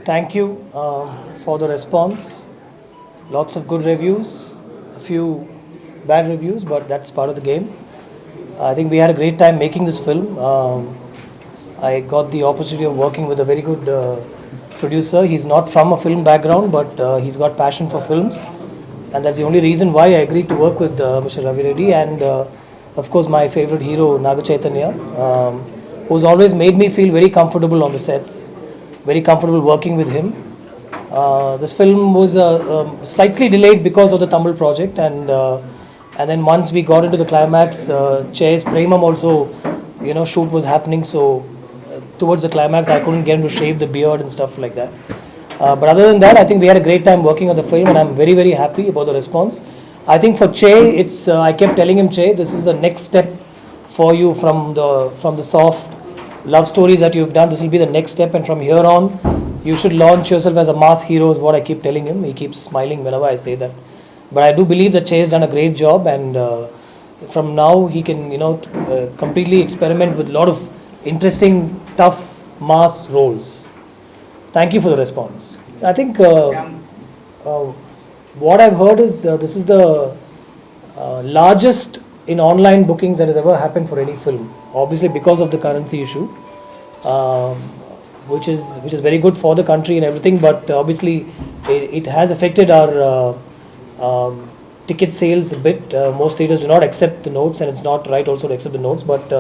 Thank you for the response. Lots of good reviews, a few bad reviews, but that's part of the game. I think we had a great time making this film. I got the opportunity of working with a very good producer. He's not from a film background, but he's got passion for films. And that's the only reason why I agreed to work with Mr. Ravi Reddy and, of course, my favorite hero, Naga Chaitanya, who's always made me feel very comfortable on the sets, very comfortable working with him. This film was slightly delayed because of the Tamil project, and then once we got into the climax, Chay's Premam also, shoot was happening. So towards the climax, I couldn't get him to shave the beard and stuff like that. But other than that, I think we had a great time working on the film, and I'm very, very happy about the response. I think for Che, it's I kept telling him, Che, this is the next step for you from the soft love stories that you've done. This will be the next step, and from here on, you should launch yourself as a mass hero. Is what I keep telling him. He keeps smiling whenever I say that. But I do believe that Che has done a great job, and from now he can, completely experiment with a lot of interesting, tough mass roles. Thank you for the response. I think what I've heard is this is the largest in online bookings that has ever happened for any film. Obviously, because of the currency issue, which is very good for the country and everything. But obviously, it has affected our ticket sales a bit. Most theaters do not accept the notes, and it's not right also to accept the notes. But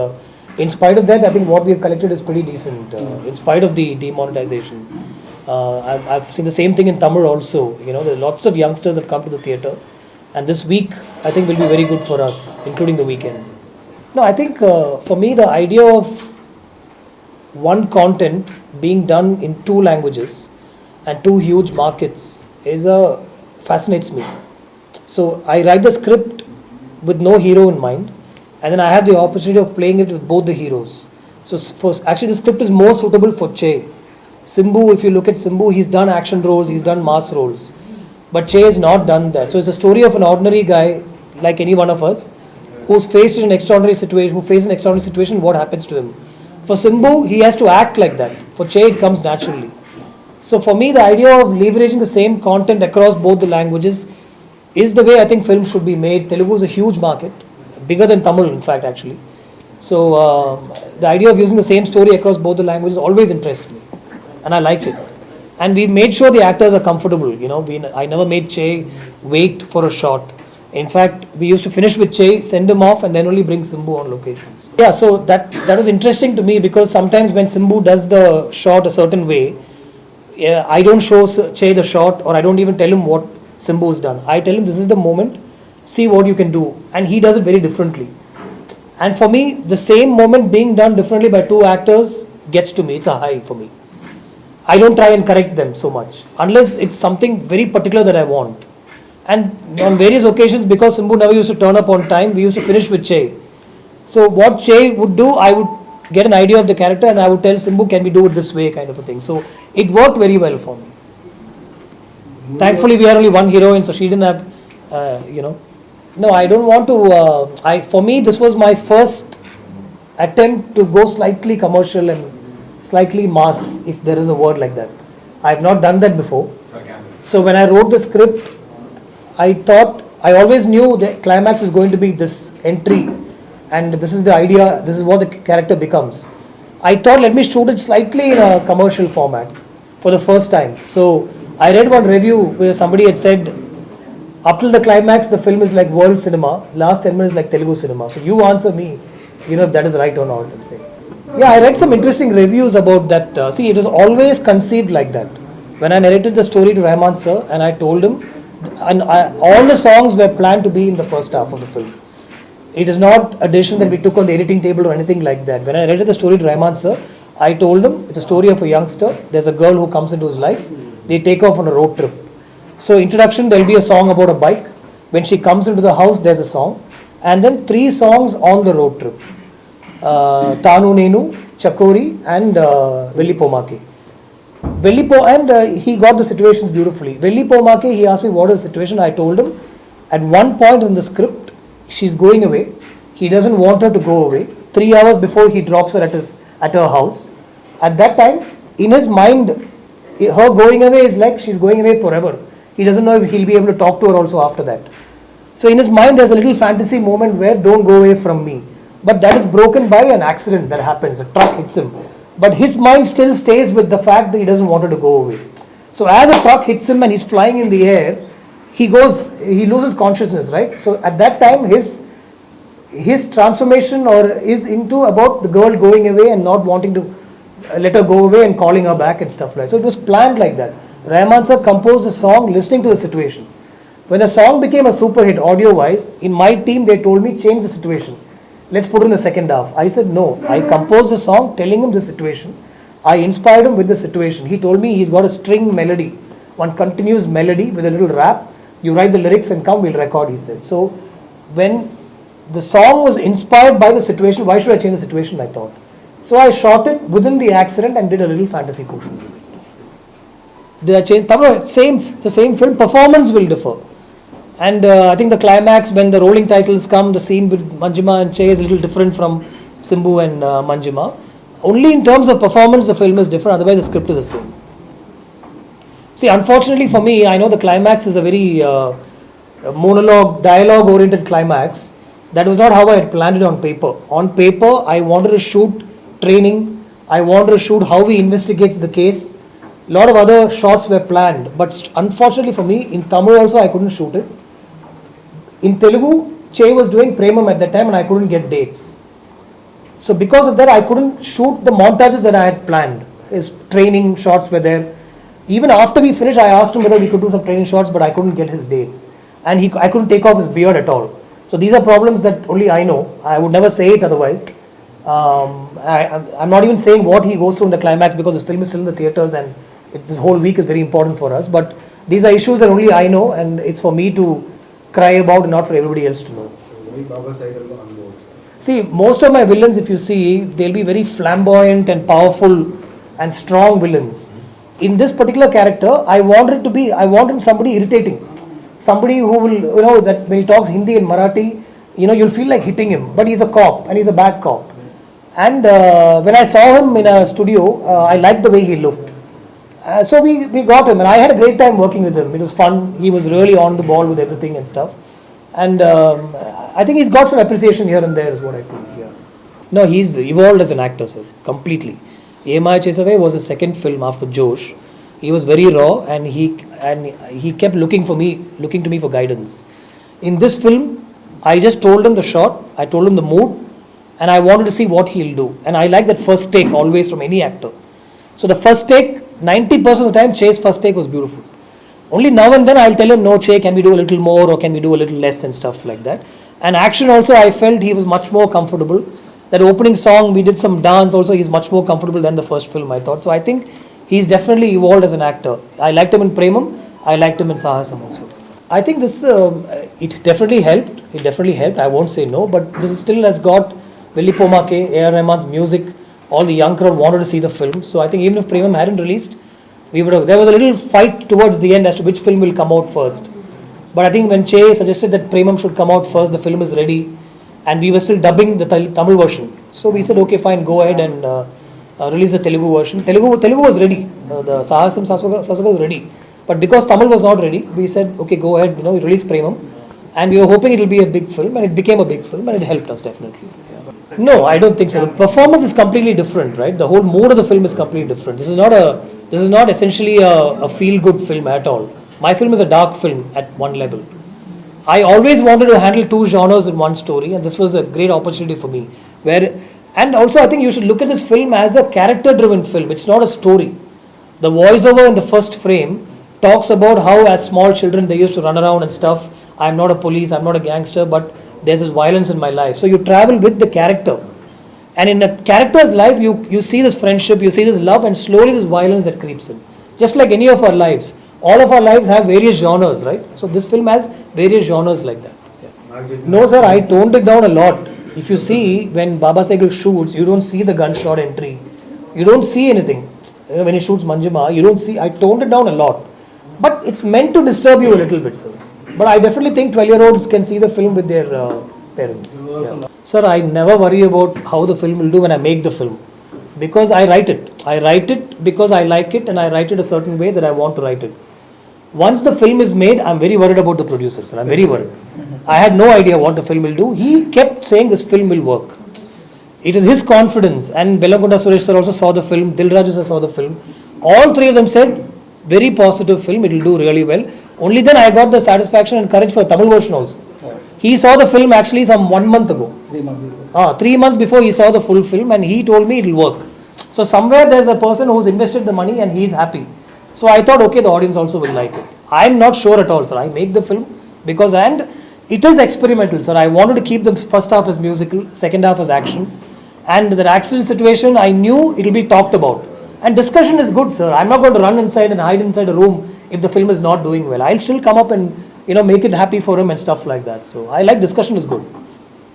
in spite of that, I think what we have collected is pretty decent. In spite of the demonetization, I've seen the same thing in Tamil also. There are lots of youngsters that come to the theater, and this week I think will be very good for us, including the weekend. No, I think for me the idea of one content being done in two languages and two huge markets fascinates me. So I write the script with no hero in mind, and then I have the opportunity of playing it with both the heroes. So actually the script is more suitable for Che. Simbu, if you look at Simbu, he's done action roles, he's done mass roles. But Che has not done that. So it's a story of an ordinary guy, like any one of us, who's faced in an extraordinary situation, what happens to him. For Simbu, he has to act like that. For Che, it comes naturally. So for me, the idea of leveraging the same content across both the languages is the way I think films should be made. Telugu is a huge market, bigger than Tamil, in fact, actually. So the idea of using the same story across both the languages always interests me, and I like it. And we made sure the actors are comfortable. I never made Che wait for a shot. In fact, we used to finish with Che, send him off, and then only bring Simbu on locations. Yeah, so that was interesting to me, because sometimes when Simbu does the shot a certain way, I don't show Che the shot, or I don't even tell him what Simbu has done. I tell him, this is the moment, see what you can do. And he does it very differently. And for me, the same moment being done differently by two actors gets to me. It's a high for me. I don't try and correct them so much, unless it's something very particular that I want. And on various occasions, because Simbu never used to turn up on time, we used to finish with Che. So what Che would do, I would get an idea of the character, and I would tell Simbu, can we do it this way, kind of a thing. So it worked very well for me. Thankfully, we had only one heroine, so she didn't have, No, I don't want to. For me, this was my first attempt to go slightly commercial and slightly mass, if there is a word like that. I have not done that before. So when I wrote the script, I always knew the climax is going to be this entry, and this is the idea, this is what the character becomes. I thought, let me shoot it slightly in a commercial format for the first time. So I read one review where somebody had said, up till the climax, the film is like world cinema, last 10 minutes like Telugu cinema. So you answer me, if that is right or not. I'm saying. Yeah, I read some interesting reviews about that. See, it was always conceived like that. When I narrated the story to Rahman sir, and I told him, all the songs were planned to be in the first half of the film. It is not a decision that we took on the editing table or anything like that. When I narrated the story to Rahman sir, I told him, it's a story of a youngster. There's a girl who comes into his life. They take off on a road trip. So introduction, there will be a song about a bike. When she comes into the house, there's a song. And then 3 songs on the road trip. Tanu Nenu, Chakori, and Vellipomake. And he got the situations beautifully. Vellipomake, he asked me what is the situation. I told him, at one point in the script, she's going away. He doesn't want her to go away. 3 hours before he drops her at her house. At that time, in his mind, her going away is like she's going away forever. He doesn't know if he'll be able to talk to her also after that. So in his mind there's a little fantasy moment where don't go away from me. But that is broken by an accident that happens. A truck hits him. But his mind still stays with the fact that he doesn't want her to go away. So as a truck hits him and he's flying in the air, he loses consciousness, right? So at that time his transformation is into about the girl going away and not wanting to let her go away and calling her back and stuff like that. So it was planned like that. Rahman sir composed the song listening to the situation. When the song became a super hit audio wise, in my team they told me change the situation. Let's put in the second half. I said no. I composed the song telling him the situation. I inspired him with the situation. He told me he's got a string melody, one continuous melody with a little rap. You write the lyrics and come, we'll record, he said. So when the song was inspired by the situation, why should I change the situation, I thought. So I shot it within the accident and did a little fantasy portion. Did I change? The same film, performance will differ. And I think the climax, when the rolling titles come, the scene with Manjima and Che is a little different from Simbu and Manjima. Only in terms of performance the film is different, otherwise the script is the same. See, unfortunately for me, I know the climax is a very monologue, dialogue-oriented climax. That was not how I had planned it on paper. On paper, I wanted to shoot training. I wanted to shoot how he investigates the case. A lot of other shots were planned. But unfortunately for me, in Tamil also I couldn't shoot it. In Telugu, Che was doing Premam at that time and I couldn't get dates. So because of that, I couldn't shoot the montages that I had planned. His training shots were there. Even after we finished, I asked him whether we could do some training shots, but I couldn't get his dates. And I couldn't take off his beard at all. So these are problems that only I know. I would never say it otherwise. I'm not even saying what he goes through in the climax because this film is still in the theatres and this whole week is very important for us. But these are issues that only I know and it's for me to cry about and not for everybody else to know. See, most of my villains, if you see, they'll be very flamboyant and powerful and strong villains. In this particular character, I wanted somebody irritating. Somebody who will, that when he talks Hindi and Marathi, you'll feel like hitting him. But he's a cop and he's a bad cop. And when I saw him in a studio, I liked the way he looked. So we got him and I had a great time working with him. It was fun. He was really on the ball with everything and stuff. And I think he's got some appreciation here and there is what I feel. Yeah. No, he's evolved as an actor, sir, completely. Yemaya Chesave was his second film after Josh. He was very raw and he kept looking to me for guidance. In this film, I just told him the shot, I told him the mood, and I wanted to see what he'll do. And I like that first take always from any actor. So the first take, 90% of the time, Che's first take was beautiful. Only now and then I'll tell him, no, Che, can we do a little more or can we do a little less and stuff like that. And action also, I felt he was much more comfortable. That opening song, we did some dance also, he's much more comfortable than the first film, I thought. So I think he's definitely evolved as an actor. I liked him in Premam, I liked him in Saahasam also. I think this, it definitely helped. It definitely helped, I won't say no, but this still has got Velli Pomake, A.R. Rahman's music, all the young crowd wanted to see the film. So I think even if Premam hadn't released, there was a little fight towards the end as to which film will come out first. But I think when Che suggested that Premam should come out first, the film is ready, and we were still dubbing the Tamil version. So we said, okay, fine, go ahead and release the Telugu version. Telugu was ready. The Saahasam Swaasaga was ready. But because Tamil was not ready, we said, okay, go ahead, release Premam. And we were hoping it will be a big film, and it became a big film, and it helped us definitely. Yeah. No, I don't think so. The performance is completely different, right? The whole mood of the film is completely different. This is not essentially a feel-good film at all. My film is a dark film at one level. I always wanted to handle two genres in one story, and this was a great opportunity for me. And also I think you should look at this film as a character-driven film. It's not a story. The voiceover in the first frame talks about how as small children they used to run around and stuff. I'm not a police, I'm not a gangster, but there's this violence in my life. So you travel with the character. And in a character's life, you see this friendship, you see this love, and slowly this violence that creeps in. Just like any of our lives. All of our lives have various genres, right? So this film has various genres like that. Yeah. No, sir, I toned it down a lot. If you see, when Baba Sehgal shoots, you don't see the gunshot entry. You don't see anything. When he shoots Manjima, you don't see. I toned it down a lot. But it's meant to disturb you a little bit, sir. But I definitely think 12-year-olds can see the film with their parents. Yeah. Sir, I never worry about how the film will do when I make the film. Because I write it. I write it because I like it and I write it a certain way that I want to write it. Once the film is made, I'm very worried about the producers. I'm very worried. I had no idea what the film will do. He kept saying this film will work. It is his confidence. And Bellankonda Suresh sir also saw the film. Dilraju sir saw the film. All three of them said, very positive film. It will do really well. Only then I got the satisfaction and courage for the Tamil version also. He saw the film actually some 1 month ago. 3 months before. 3 months before he saw the full film and he told me it will work. So somewhere there's a person who's invested the money and he's happy. So I thought, okay, the audience also will like it. I'm not sure at all, sir. I make the film because, and it is experimental, sir. I wanted to keep the first half as musical, second half as action. And that accident situation, I knew it will be talked about. And discussion is good, sir. I'm not going to run inside and hide inside a room if the film is not doing well. I'll still come up and, make it happy for him and stuff like that. So I like discussion is good.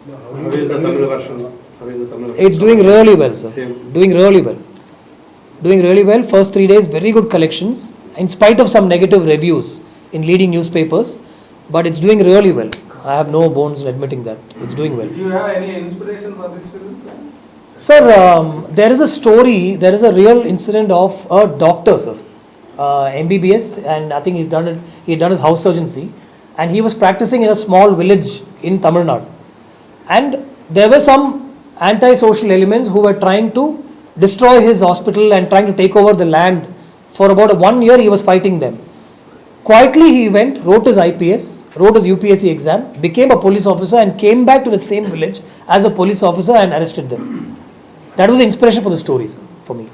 How is the Tamil version? It's doing really well, sir. Doing really well. Doing really well. First 3 days, very good collections. In spite of some negative reviews in leading newspapers, but it's doing really well. I have no bones in admitting that. It's doing well. Do you have any inspiration for this film? Sir, there is a story, there is a real incident of a doctor, sir. MBBS, and I think he had done his house surgency, and he was practicing in a small village in Tamil Nadu. And there were some anti-social elements who were trying to destroy his hospital and trying to take over the land. For about 1 year he was fighting them. Quietly he went, wrote his IPS, wrote his UPSC exam, became a police officer and came back to the same village as a police officer and arrested them. That was the inspiration for the stories for me.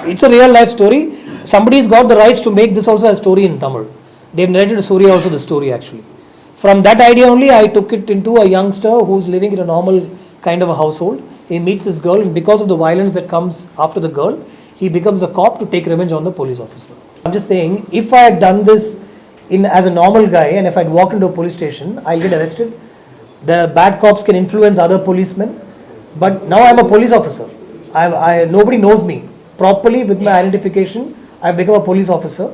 It's a real life story. Somebody's got the rights to make this also a story in Tamil. They've narrated Surya also the story actually. From that idea only I took it into a youngster who's living in a normal kind of a household. He meets this girl and because of the violence that comes after the girl, he becomes a cop to take revenge on the police officer. I'm just saying, if I had done this as a normal guy and if I'd walked into a police station, I'll get arrested. The bad cops can influence other policemen. But now I'm a police officer. Nobody knows me. Properly with my identification, I've become a police officer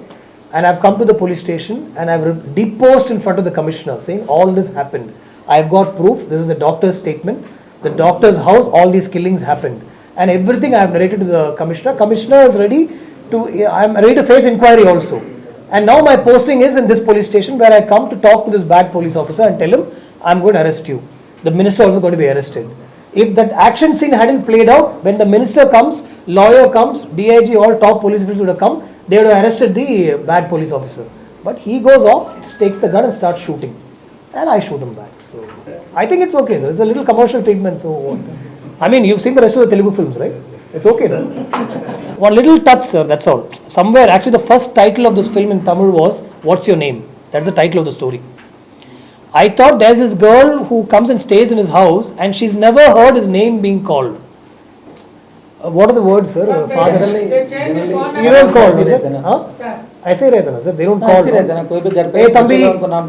and I've come to the police station and I've deposed in front of the commissioner saying all this happened. I've got proof. This is the doctor's statement. The doctor's house, all these killings happened. And everything I have narrated to the commissioner. Commissioner is ready to, I'm ready to face inquiry also. And now my posting is in this police station where I come to talk to this bad police officer and tell him, I'm going to arrest you. The minister also going to be arrested. If that action scene hadn't played out, when the minister comes, lawyer comes, DIG, all top police officers would have come, they would have arrested the bad police officer. But he goes off, takes the gun and starts shooting. And I shoot him back. So I think it's okay, sir. It's a little commercial treatment. So I mean, you've seen the rest of the Telugu films, right? It's okay, no? One little touch, sir, that's all. Somewhere, actually the first title of this film in Tamil was, What's Your Name? That's the title of the story. I thought there's this girl who comes and stays in his house and she's never heard his name being called. What are the words, sir? Father? You don't call, no, sir? Huh? I say Retana, sir. They don't call. Hey, Tambi,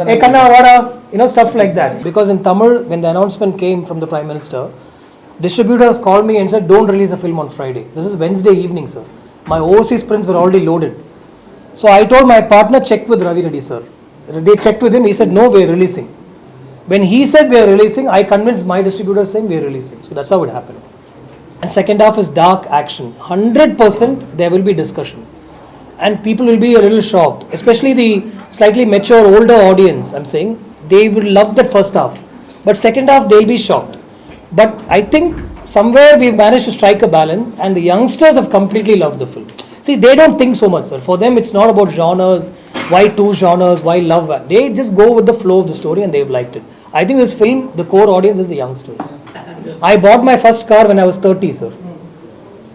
hey, Kanna, Vada, stuff like that. Because in Tamil, when the announcement came from the Prime Minister, distributors called me and said, don't release a film on Friday. This is Wednesday evening, sir. My overseas prints were already loaded. So I told my partner, check with Ravi Reddy, sir. They checked with him, he said, no, we're releasing. When he said we're releasing, I convinced my distributor saying we're releasing. So that's how it happened. And second half is dark action. 100% there will be discussion. And people will be a little shocked. Especially the slightly mature, older audience, I'm saying. They will love that first half. But second half, they'll be shocked. But I think somewhere we've managed to strike a balance and the youngsters have completely loved the film. See, they don't think so much, sir. For them, it's not about genres, why two genres, why love. They just go with the flow of the story and they've liked it. I think this film, the core audience is the youngsters. I bought my first car when I was 30, sir.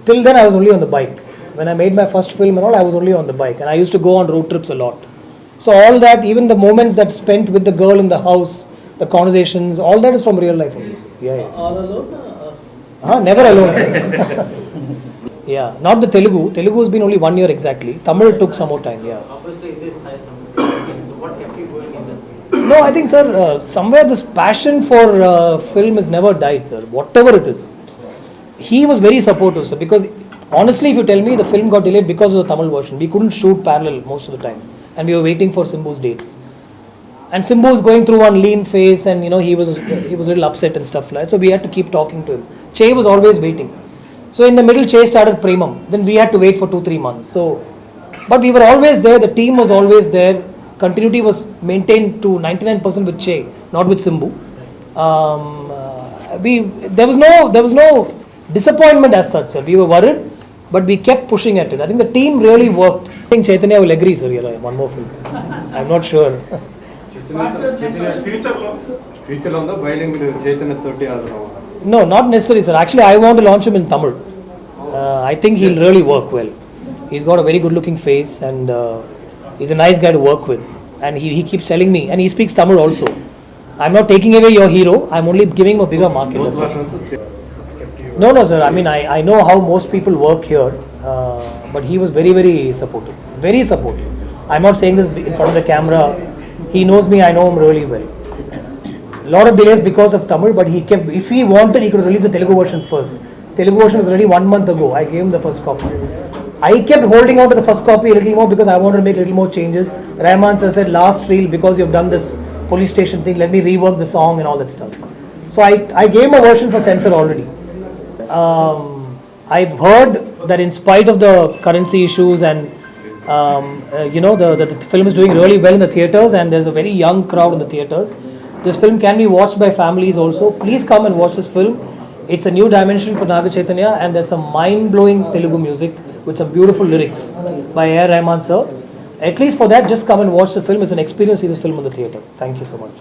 Till then, I was only on the bike. When I made my first film and all, I was only on the bike. And I used to go on road trips a lot. So all that, even the moments that spent with the girl in the house, the conversations, all that is from real life only. Yeah. All alone? Never alone, sir. Yeah, not the Telugu. Telugu has been only 1 year exactly. Tamil took some more time, yeah. Obviously, it is Saahasam. So what kept you going in that? No, I think, sir, somewhere this passion for film has never died, sir. Whatever it is. He was very supportive, sir, because honestly, if you tell me, the film got delayed because of the Tamil version. We couldn't shoot parallel most of the time. And we were waiting for Simbu's dates. And Simbu was going through one lean phase and, he was a little upset and stuff like that. So we had to keep talking to him. Che was always waiting. So in the middle, Chase started Premam. Then we had to wait for 2-3 months. So, but we were always there. The team was always there. Continuity was maintained to 99% with Che, not with Simbu. There was no disappointment as such, sir. We were worried, but we kept pushing at it. I think the team really worked. I think Chaitanya will agree, sir. Here, one more film. I'm not sure. ఫ్యూచర్లో ఉందా బయలింగ్ మీరు చైతన్య తోటి No, not necessary, sir. Actually, I want to launch him in Tamil. I think he'll really work well. He's got a very good-looking face, and he's a nice guy to work with. And he keeps telling me, and he speaks Tamil also. I'm not taking away your hero. I'm only giving him a bigger market. That's all. No, sir. I mean, I know how most people work here, but he was very, very supportive. Very supportive. I'm not saying this in front of the camera. He knows me. I know him really well. A lot of delays because of Tamil, but he kept. If he wanted, he could release the Telugu version first. Telugu version was ready 1 month ago. I gave him the first copy. I kept holding on to the first copy a little more because I wanted to make a little more changes. Rahman sir said, last reel, because you've done this police station thing, let me rework the song and all that stuff. So I gave him a version for censor already. I've heard that in spite of the currency issues and the film is doing really well in the theatres, and there's a very young crowd in the theatres. This film can be watched by families also. Please come and watch this film. It's a new dimension for Naga Chaitanya, and there's some mind-blowing Telugu music with some beautiful lyrics by A. Rahman sir. At least for that, just come and watch the film. It's an experience to see this film in the theatre. Thank you so much.